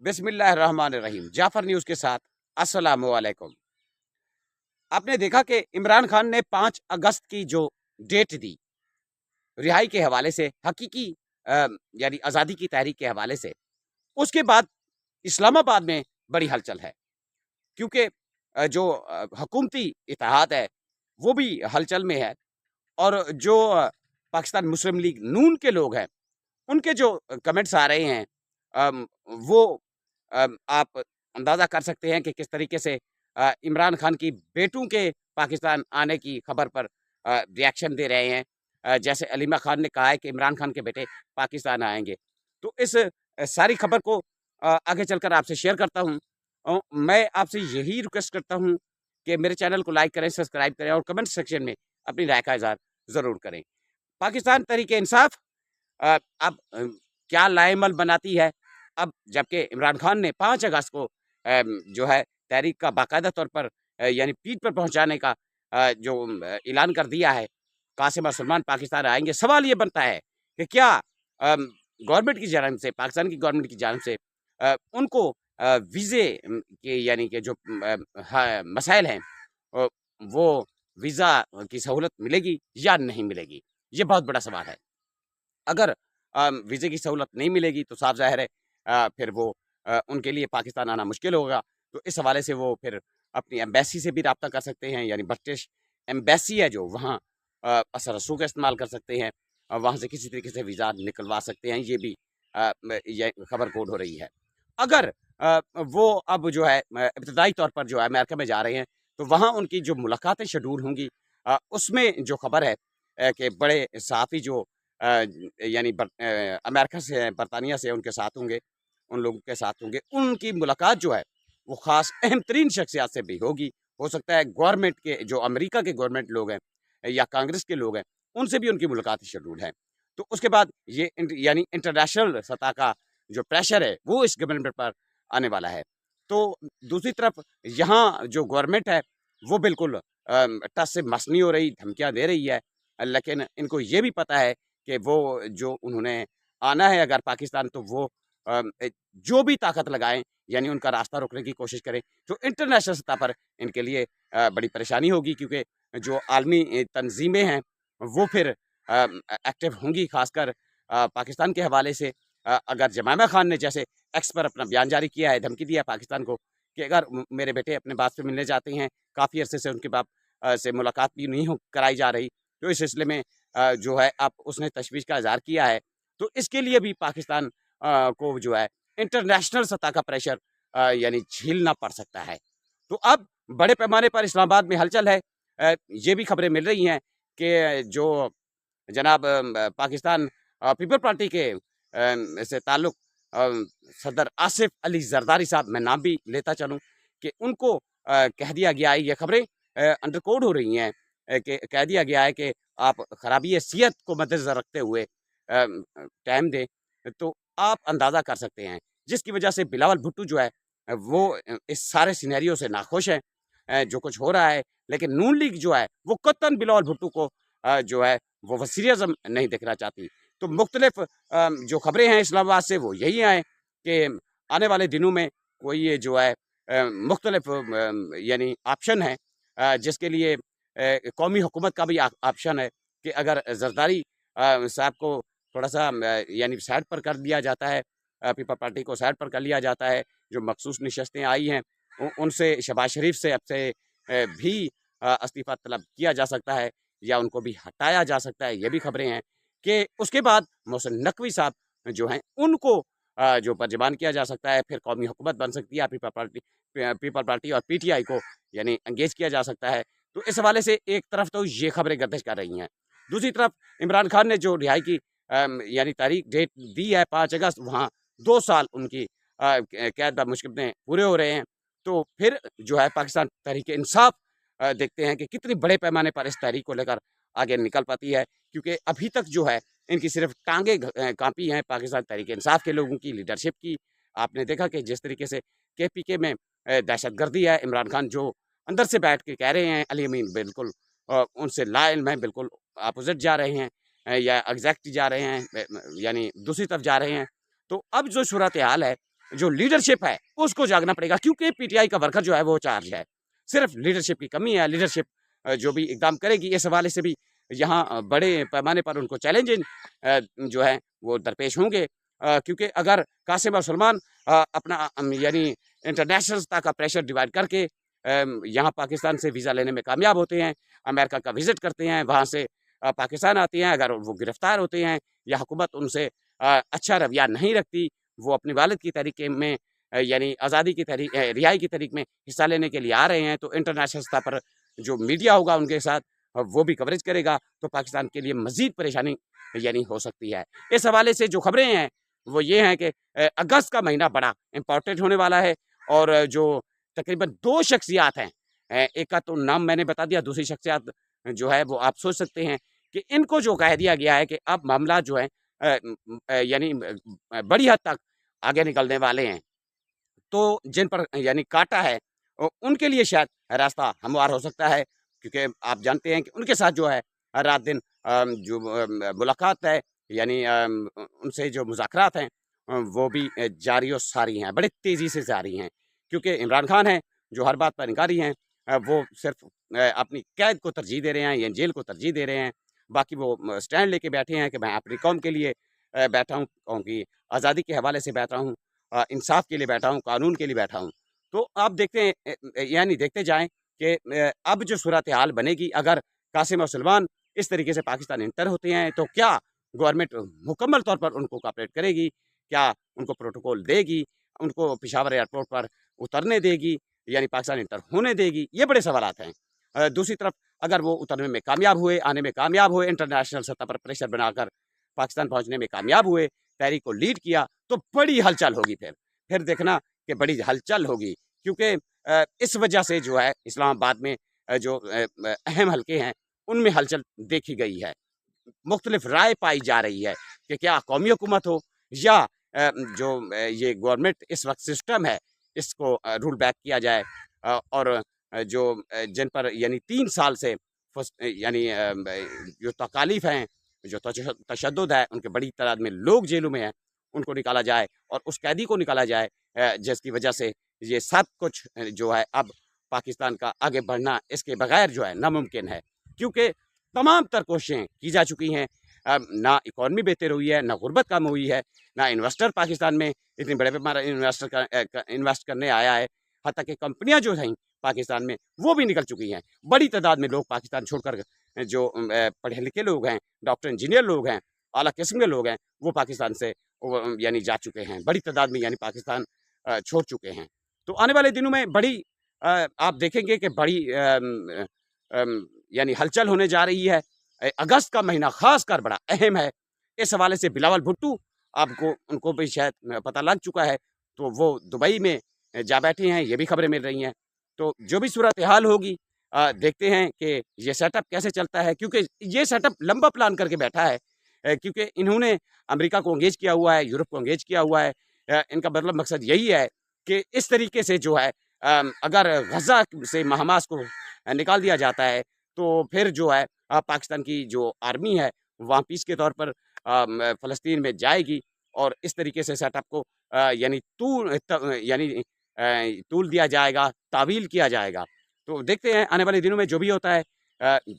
बिस्मिल्लाहिर्रहमानिर्रहीम। जाफर न्यूज़ के साथ अस्सलामु अलैकुम। आपने देखा कि इमरान खान ने 5 अगस्त की जो डेट दी, रिहाई के हवाले से, हकीकी यानी आज़ादी की तहरीक के हवाले से, उसके बाद इस्लामाबाद में बड़ी हलचल है। क्योंकि जो हुकूमती इत्तेहाद है, वो भी हलचल में है और जो पाकिस्तान मुस्लिम लीग नून के लोग हैं, उनके जो कमेंट्स आ रहे हैं वो आप अंदाज़ा कर सकते हैं कि किस तरीके से इमरान खान की बेटों के पाकिस्तान आने की खबर पर रिएक्शन दे रहे हैं। जैसे अलीमा खान ने कहा है कि इमरान खान के बेटे पाकिस्तान आएँगे। तो इस सारी खबर को आगे चलकर आपसे शेयर करता हूँ। मैं आपसे यही रिक्वेस्ट करता हूँ कि मेरे चैनल को लाइक करें, सब्सक्राइब करें और कमेंट सेक्शन में अपनी राय का इज़हार ज़रूर करें। पाकिस्तान तहरीक-ए-इंसाफ अब क्या लाएमल बनाती है। अब जबकि इमरान खान ने 5 अगस्त को जो है तहरीक का बाकायदा तौर पर यानी पीठ पर पहुंचाने का जो ऐलान कर दिया है, कासिम और सलमान पाकिस्तान आएंगे। सवाल ये बनता है कि क्या गवर्नमेंट की जानिब से, पाकिस्तान की गवर्नमेंट की जानिब से उनको वीज़े के यानी कि जो मसाइल हैं वो वीज़ा की सहूलत मिलेगी या नहीं मिलेगी? ये बहुत बड़ा सवाल है। अगर वीज़े की सहूलत नहीं मिलेगी तो साफ ज़ाहिर है फिर वो उनके लिए पाकिस्तान आना मुश्किल होगा। तो इस हवाले से वो फिर अपनी एम्बेसी से भी राब्ता कर सकते हैं, यानी ब्रिटिश एम्बेसी है जो वहाँ असर रसूख का इस्तेमाल कर सकते हैं। वहाँ से किसी तरीके से वीज़ा निकलवा सकते हैं। ये भी ये खबर कोड हो रही है। अगर वो अब जो है इब्तदाई तौर पर जो है अमेरिका में जा रहे हैं, तो वहाँ उनकी जो मुलाकातें शेड्यूल होंगी उसमें जो खबर है कि बड़े सहाफ़ी जो यानी अमेरिका से हैं, बरतानिया से उनके साथ होंगे, उन लोगों के साथ होंगे। उनकी मुलाकात जो है, वो ख़ास अहम तरीन शख्सियात से भी होगी। हो सकता है गवर्नमेंट के जो अमेरिका के गवर्नमेंट लोग हैं या कांग्रेस के लोग हैं, उनसे भी उनकी मुलाकात शेड्यूल है। तो उसके बाद ये यानी इंटरनेशनल सतह का जो प्रेशर है, वो इस गवर्नमेंट पर आने वाला है। तो दूसरी तरफ यहाँ जो गवर्नमेंट है, वो बिल्कुल टस से मस नहीं हो रही, धमकियाँ दे रही है। लेकिन इनको ये भी पता है कि वो जो उन्होंने आना है अगर पाकिस्तान तो वो जो भी ताकत लगाएं यानी उनका रास्ता रोकने की कोशिश करें तो इंटरनेशनल सतह पर इनके लिए बड़ी परेशानी होगी क्योंकि जो आलमी तंजीमें हैं वो फिर एक्टिव होंगी खासकर पाकिस्तान के हवाले से। अगर जमामा खान ने जैसे एक्स पर अपना बयान जारी किया है, धमकी दिया पाकिस्तान को कि अगर मेरे बेटे अपने बाप से मिलने जाते हैं, काफ़ी अरसे से उनके बाप से मुलाकात भी नहीं कराई जा रही, तो इस सिलसिले में जो है अब उसने तशवीश का इज़हार किया है। तो इसके लिए भी पाकिस्तान को जो है इंटरनेशनल सतह का प्रेशर यानी झेलना पड़ सकता है। तो अब बड़े पैमाने पर इस्लामाबाद में हलचल है। ये भी खबरें मिल रही हैं कि जो जनाब पाकिस्तान पीपल पार्टी के से ताल्लुक़ सदर आसिफ अली ज़रदारी साहब, मैं नाम भी लेता चलूँ कि उनको कह दिया गया है, ये खबरें अंडर कोड हो रही हैं कि कह दिया गया है कि आप खराबी सेहत को मद्देनज़र रखते हुए टाइम दें। तो आप अंदाज़ा कर सकते हैं, जिसकी वजह से बिलावल भुट्टो जो है वो इस सारे सिनेरियो से नाखुश हैं जो कुछ हो रहा है। लेकिन नून लीग जो है वो कतई बिलावल भुट्टो को जो है वो वज़ीर-ए-आज़म नहीं देखना चाहती। तो मुख्तलिफ जो खबरें हैं इस्लामाबाद से वो यही हैं कि आने वाले दिनों में कोई ये जो है मुख्तलिफ यानी ऑप्शन है जिसके लिए कौमी हुकूमत का भी ऑप्शन है कि अगर ज़रदारी साहब को थोड़ा-सा यानी साइड पर कर दिया जाता है, पीपल पार्टी को साइड पर कर लिया जाता है, जो मखसूस नशस्तें आई हैं उनसे शहबाज शरीफ से अब से भी इस्तीफ़ा तलब किया जा सकता है या उनको भी हटाया जा सकता है। ये भी खबरें हैं कि उसके बाद मोहसिन नकवी साहब जो हैं उनको जो बर्जबान किया जा सकता है, फिर कौमी हुकूमत बन सकती है, पीपल पार्टी और पीटीआई को यानी एंगेज किया जा सकता है। तो इस हवाले से एक तरफ तो ये खबरें गर्दिश कर रही हैं, दूसरी तरफ इमरान खान ने जो रिहाई की यानी तारीख डेट दी है 5 अगस्त, वहाँ 2 साल उनकी कैद बमुश्किल पूरे हो रहे हैं। तो फिर जो है पाकिस्तान तहरीक-ए-इंसाफ देखते हैं कि कितनी बड़े पैमाने पर इस तहरीक को लेकर आगे निकल पाती है, क्योंकि अभी तक जो है इनकी सिर्फ टांगें काँपी हैं पाकिस्तान तहरीक-ए-इंसाफ के लोगों की लीडरशिप की। आपने देखा कि जिस तरीके से केपीके में दहशतगर्दी है, इमरान खान जो अंदर से बैठ के कह रहे हैं अली अमीन बिल्कुल उनसे लाइल्म है, बिल्कुल अपोज़िट जा रहे हैं या एग्ज़ैक्ट जा रहे हैं यानी दूसरी तरफ जा रहे हैं। तो अब जो सूरत-ए-हाल है जो लीडरशिप है उसको जागना पड़ेगा, क्योंकि पीटीआई का वर्कर जो है वो चार्ज है। सिर्फ लीडरशिप की कमी है। लीडरशिप जो भी इकदाम करेगी, इस हवाले से भी यहाँ बड़े पैमाने पर उनको चैलेंज जो है वो दरपेश होंगे, क्योंकि अगर कासिम और सलमान अपना यानी इंटरनेशनल सतह का प्रेशर डिवाइड करके यहाँ पाकिस्तान से वीज़ा लेने में कामयाब होते हैं, अमेरिका का विजिट करते हैं, वहाँ से पाकिस्तान आती हैं, अगर वो गिरफ्तार होते हैं या हुकूमत उनसे अच्छा रवैया नहीं रखती, वो अपने वालिद की तहरीक में यानी आज़ादी की तहरीक रिहाई की तहरीक में हिस्सा लेने के लिए आ रहे हैं, तो इंटरनेशनल सतह पर जो मीडिया होगा उनके साथ वो भी कवरेज करेगा, तो पाकिस्तान के लिए मज़ीद परेशानी यानी हो सकती है। इस हवाले से जो खबरें हैं वो ये हैं कि अगस्त का महीना बड़ा इम्पोर्टेंट होने वाला है, और जो तकरीबन 2 शख्सियात हैं, एक का तो नाम मैंने बता दिया, दूसरी शख्सियत जो है वो आप सोच सकते हैं कि इनको जो कह दिया गया है कि अब मामला जो है यानी बड़ी हद तक आगे निकलने वाले हैं, तो जिन पर यानी काटा है उनके लिए शायद रास्ता हमवार हो सकता है, क्योंकि आप जानते हैं कि उनके साथ जो है रात दिन जो मुलाकात है यानी उनसे जो मुज़ाकरात हैं वो भी जारी और सारी हैं, बड़ी तेज़ी से जारी हैं, क्योंकि इमरान खान हैं जो हर बात पर इनकारी हैं। वो सिर्फ अपनी कैद को तरजीह दे रहे हैं या जेल को तरजीह दे रहे हैं, बाकी वो स्टैंड लेके बैठे हैं कि मैं अपनी कौम के लिए बैठा हूँ, कौम की आज़ादी के हवाले से बैठा हूँ, इंसाफ के लिए बैठा हूँ, कानून के लिए बैठा हूँ। तो आप देखते हैं यानी देखते जाएँ कि अब जो सूरत हाल बनेगी, अगर कासिम और सलमान इस तरीके से पाकिस्तान इंटर होते हैं, तो क्या गवर्नमेंट मुकम्मल तौर पर उनको कोऑपरेट करेगी? क्या उनको प्रोटोकॉल देगी? उनको पेशावर एयरपोर्ट पर उतरने देगी, यानी पाकिस्तान इंटर होने देगी? ये बड़े सवालात हैं। दूसरी तरफ अगर वो उतरने में कामयाब हुए, आने में कामयाब हुए, इंटरनेशनल सतह पर प्रेशर बनाकर पाकिस्तान पहुँचने में कामयाब हुए, तहरीक को लीड किया, तो बड़ी हलचल होगी फिर। फिर देखना कि बड़ी हलचल होगी, क्योंकि इस वजह से जो है इस्लामाबाद में जो अहम हलके हैं, उनमें हलचल देखी गई है। मुख्तलिफ राय पाई जा रही है कि क्या कौमी हुकूमत हो या जो ये गवर्नमेंट इस वक्त सिस्टम है, इसको रूल बैक किया जाए, और जो जिन पर यानी 3 साल से यानी जो तकालीफ हैं, जो तशद्दुद है, उनके बड़ी तादाद में लोग जेलों में हैं, उनको निकाला जाए और उस कैदी को निकाला जाए जिसकी वजह से ये सब कुछ जो है अब पाकिस्तान का आगे बढ़ना इसके बगैर जो है नामुमकिन है, क्योंकि तमाम तर कोशिशें की जा चुकी हैं। ना इकॉनमी बेहतर हुई है, ना गुर्बत कम हुई है, ना इन्वेस्टर पाकिस्तान में इतने बड़े पैमाने इन्वेस्ट करने आया है, हत्ता कि कंपनियां जो थीं पाकिस्तान में वो भी निकल चुकी हैं। बड़ी तादाद में लोग पाकिस्तान छोड़कर जो पढ़े लिखे लोग हैं, डॉक्टर इंजीनियर लोग हैं, आला किस्म के लोग हैं, वो पाकिस्तान से यानी जा चुके हैं, बड़ी तादाद में यानी पाकिस्तान छोड़ चुके हैं। तो आने वाले दिनों में बड़ी आप देखेंगे कि बड़ी यानी हलचल होने जा रही है। अगस्त का महीना ख़ासकर बड़ा अहम है। इस हवाले से बिलावल भुट्टो आपको उनको भी शायद पता लग चुका है, तो वो दुबई में जा बैठे हैं, ये भी खबरें मिल रही हैं। तो जो भी सूरत-ए-हाल होगी देखते हैं कि ये सेटअप कैसे चलता है, क्योंकि ये सेटअप लंबा प्लान करके बैठा है, क्योंकि इन्होंने अमेरिका को एंगेज किया हुआ है, यूरोप को एंगेज किया हुआ है। इनका मतलब मकसद यही है कि इस तरीके से जो है अगर गज़ा से हमास को निकाल दिया जाता है, तो फिर जो है पाकिस्तान की जो आर्मी है वहाँ पीस के तौर पर फ़लस्तीन में जाएगी, और इस तरीके से सेटअप को यानी तूल दिया जाएगा, तावील किया जाएगा। तो देखते हैं आने वाले दिनों में जो भी होता है।